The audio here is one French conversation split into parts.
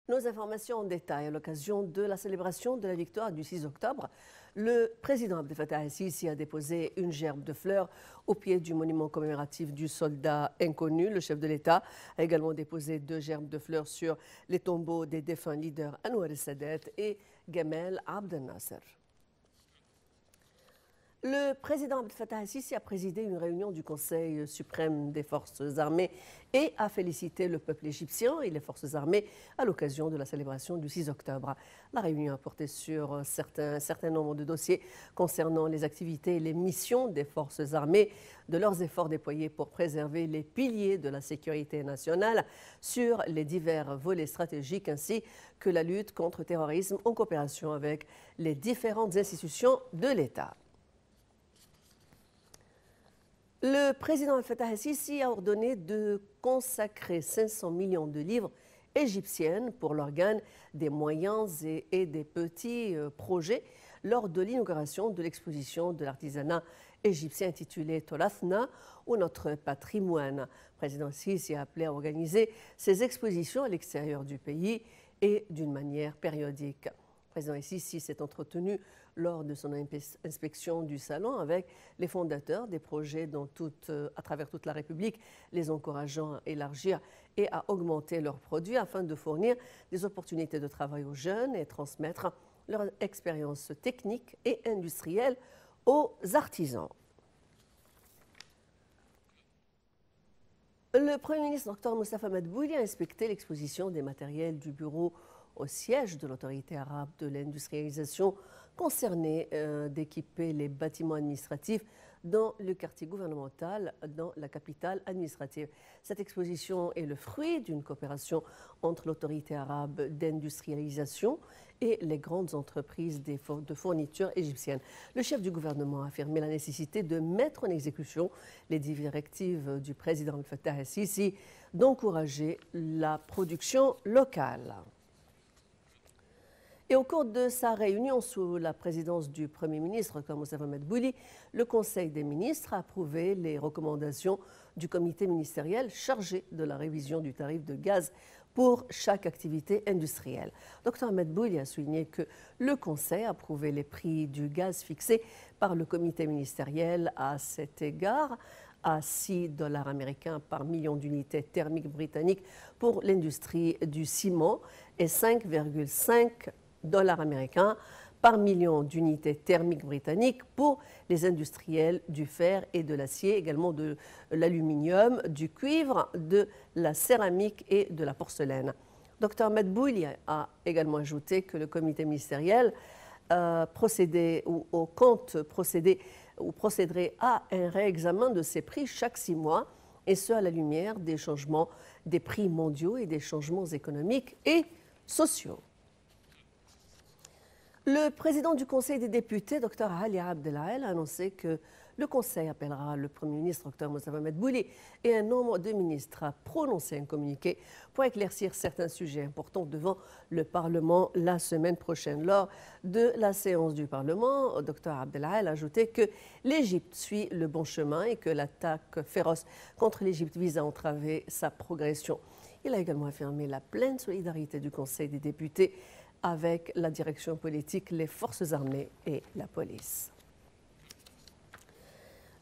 Nos informations en détail à l'occasion de la célébration de la victoire du 6 octobre. Le président Abdel Fattah el-Sisi a déposé une gerbe de fleurs au pied du monument commémoratif du soldat inconnu. Le chef de l'État a également déposé 2 gerbes de fleurs sur les tombeaux des défunts leaders Anwar el-Sadat et Gamal Abdel Nasser. Le président Abdel Fattah el-Sisi a présidé une réunion du Conseil suprême des forces armées et a félicité le peuple égyptien et les forces armées à l'occasion de la célébration du 6 octobre. La réunion a porté sur un certain nombre de dossiers concernant les activités et les missions des forces armées, de leurs efforts déployés pour préserver les piliers de la sécurité nationale, sur les divers volets stratégiques ainsi que la lutte contre le terrorisme en coopération avec les différentes institutions de l'État. Le président Abdel Fattah el-Sisi a ordonné de consacrer 500 millions de livres égyptiennes pour l'organe des moyens et des petits projets lors de l'inauguration de l'exposition de l'artisanat égyptien intitulée Torathna ou Notre patrimoine. Le président el-Sisi a appelé à organiser ces expositions à l'extérieur du pays et d'une manière périodique. Le président el-Sisi s'est entretenu lors de son inspection du salon avec les fondateurs des projets à travers toute la République, les encourageant à élargir et à augmenter leurs produits afin de fournir des opportunités de travail aux jeunes et transmettre leur expérience technique et industrielle aux artisans. Le Premier ministre Dr Moustapha Madbouli a inspecté l'exposition des matériels du bureau au siège de l'autorité arabe de l'industrialisation concerné d'équiper les bâtiments administratifs dans le quartier gouvernemental, dans la capitale administrative. Cette exposition est le fruit d'une coopération entre l'autorité arabe d'industrialisation et les grandes entreprises de fourniture égyptiennes. Le chef du gouvernement a affirmé la nécessité de mettre en exécution les directives du président Abdel Fattah el-Sisi d'encourager la production locale. Et au cours de sa réunion sous la présidence du Premier ministre, comme Moustapha Madbouli, le Conseil des ministres a approuvé les recommandations du comité ministériel chargé de la révision du tarif de gaz pour chaque activité industrielle. Dr Madbouli a souligné que le Conseil a approuvé les prix du gaz fixés par le comité ministériel à cet égard à $6 américains par million d'unités thermiques britanniques pour l'industrie du ciment et 5,5 $ américains par million d'unités thermiques britanniques pour les industriels du fer et de l'acier, également de l'aluminium, du cuivre, de la céramique et de la porcelaine. Dr Madbouli a également ajouté que le comité ministériel procéderait à un réexamen de ces prix chaque 6 mois, et ce à la lumière des changements des prix mondiaux et des changements économiques et sociaux. Le président du Conseil des députés, Dr Ali Abdel-Ael, a annoncé que le Conseil appellera le Premier ministre, Dr Moustapha Madbouli, et un nombre de ministres à prononcer un communiqué pour éclaircir certains sujets importants devant le Parlement la semaine prochaine. Lors de la séance du Parlement, Dr Abdel-Ael a ajouté que l'Égypte suit le bon chemin et que l'attaque féroce contre l'Égypte vise à entraver sa progression. Il a également affirmé la pleine solidarité du Conseil des députés avec la direction politique, les forces armées et la police.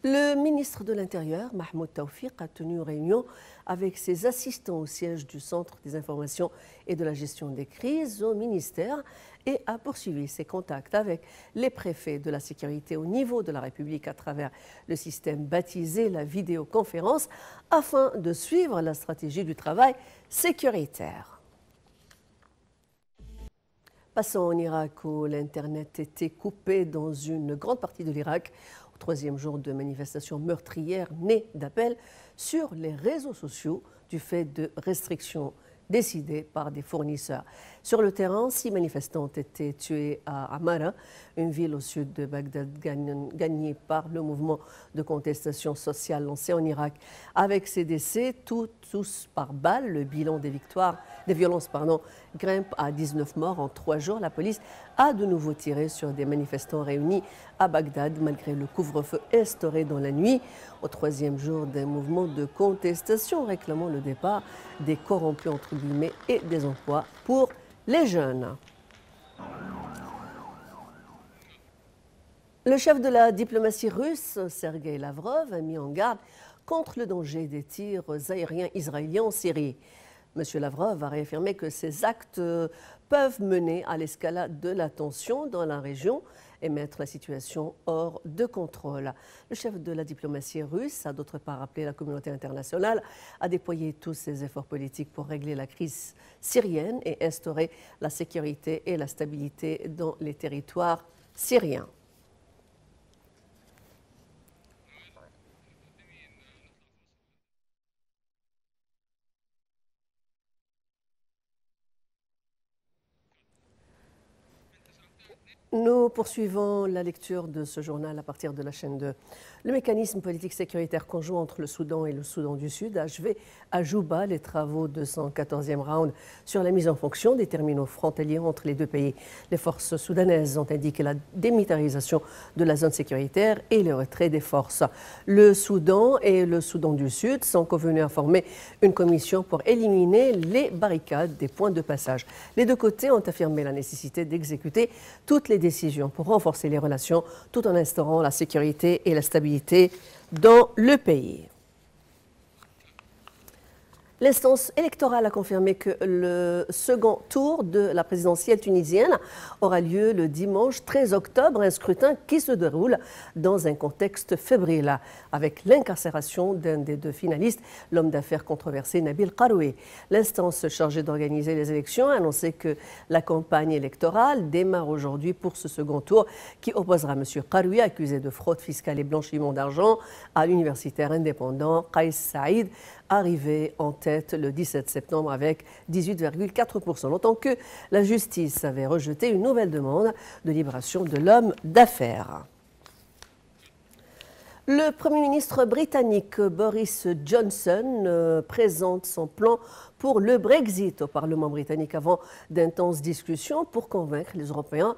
Le ministre de l'Intérieur, Mahmoud Tawfiq, a tenu une réunion avec ses assistants au siège du Centre des informations et de la gestion des crises au ministère et a poursuivi ses contacts avec les préfets de la sécurité au niveau de la République à travers le système baptisé la vidéoconférence afin de suivre la stratégie du travail sécuritaire. Passons en Irak où l'Internet était coupé dans une grande partie de l'Irak au 3e jour de manifestations meurtrières nées d'appels sur les réseaux sociaux du fait de restrictions décidées par des fournisseurs. Sur le terrain, 6 manifestants ont été tués à Amara, une ville au sud de Bagdad gagnée par le mouvement de contestation sociale lancé en Irak. Avec ces décès, toute tous par balles. Le bilan des violences grimpe à 19 morts en 3 jours. La police a de nouveau tiré sur des manifestants réunis à Bagdad malgré le couvre-feu instauré dans la nuit. Au 3e jour d'un mouvement de contestation réclamant le départ des corrompus entre guillemets et des emplois pour les jeunes. Le chef de la diplomatie russe, Sergueï Lavrov, a mis en garde contre le danger des tirs aériens israéliens en Syrie. M. Lavrov a réaffirmé que ces actes peuvent mener à l'escalade de la tension dans la région et mettre la situation hors de contrôle. Le chef de la diplomatie russe a d'autre part appelé la communauté internationale à déployer tous ses efforts politiques pour régler la crise syrienne et instaurer la sécurité et la stabilité dans les territoires syriens. Nous poursuivons la lecture de ce journal à partir de la chaîne 2. Le mécanisme politique sécuritaire conjoint entre le Soudan et le Soudan du Sud a achevé à Juba les travaux de son 14e round sur la mise en fonction des terminaux frontaliers entre les deux pays. Les forces soudanaises ont indiqué la démilitarisation de la zone sécuritaire et le retrait des forces. Le Soudan et le Soudan du Sud sont convenus à former une commission pour éliminer les barricades des points de passage. Les deux côtés ont affirmé la nécessité d'exécuter toutes les décisions pour renforcer les relations tout en instaurant la sécurité et la stabilité dans le pays. L'instance électorale a confirmé que le second tour de la présidentielle tunisienne aura lieu le dimanche 13 octobre, un scrutin qui se déroule dans un contexte fébrile, avec l'incarcération d'un des deux finalistes, l'homme d'affaires controversé Nabil Karoui. L'instance chargée d'organiser les élections a annoncé que la campagne électorale démarre aujourd'hui pour ce second tour qui opposera M. Karoui, accusé de fraude fiscale et blanchiment d'argent, à l'universitaire indépendant Qais Saïd, arrivé en tête le 17 septembre avec 18,4%, d'autant que la justice avait rejeté une nouvelle demande de libération de l'homme d'affaires. Le Premier ministre britannique Boris Johnson présente son plan pour le Brexit au Parlement britannique avant d'intenses discussions pour convaincre les Européens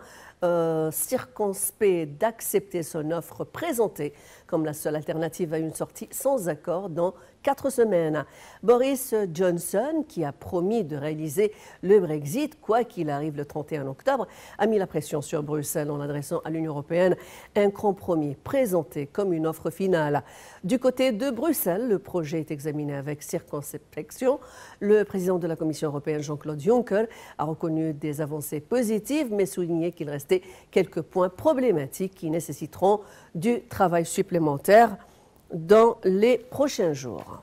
circonspects d'accepter son offre présentée comme la seule alternative à une sortie sans accord dans 4 semaines. Boris Johnson, qui a promis de réaliser le Brexit, quoi qu'il arrive le 31 octobre, a mis la pression sur Bruxelles en adressant à l'Union européenne un compromis présenté comme une offre finale. Du côté de Bruxelles, le projet est examiné avec circonspection. Le président de la Commission européenne, Jean-Claude Juncker, a reconnu des avancées positives, mais souligné qu'il restait quelques points problématiques qui nécessiteront du travail supplémentaire dans les prochains jours.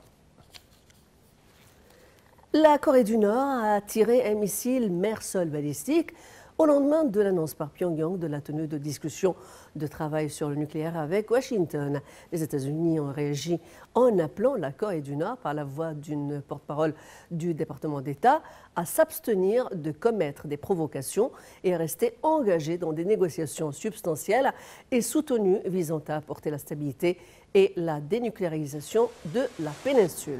La Corée du Nord a tiré un missile mer-sol balistique au lendemain de l'annonce par Pyongyang de la tenue de discussions de travail sur le nucléaire avec Washington. Les États-Unis ont réagi en appelant la Corée du Nord, par la voix d'une porte-parole du département d'État, à s'abstenir de commettre des provocations et à rester engagés dans des négociations substantielles et soutenues visant à apporter la stabilité et la dénucléarisation de la péninsule.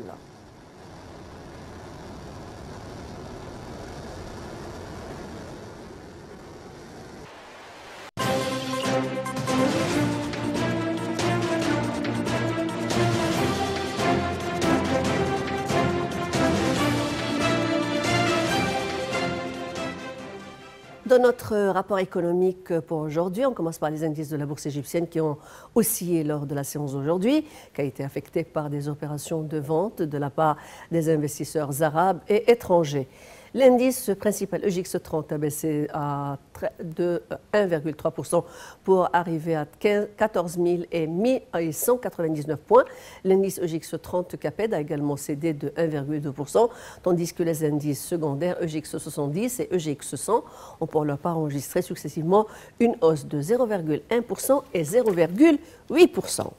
Dans notre rapport économique pour aujourd'hui, on commence par les indices de la bourse égyptienne qui ont oscillé lors de la séance d'aujourd'hui, qui a été affectée par des opérations de vente de la part des investisseurs arabes et étrangers. L'indice principal EGX 30 a baissé de 1,3% pour arriver à 14 199 points. L'indice EGX 30 CAPED a également cédé de 1,2%, tandis que les indices secondaires EGX 70 et EGX 100 ont pour leur part enregistré successivement une hausse de 0,1% et 0,8%.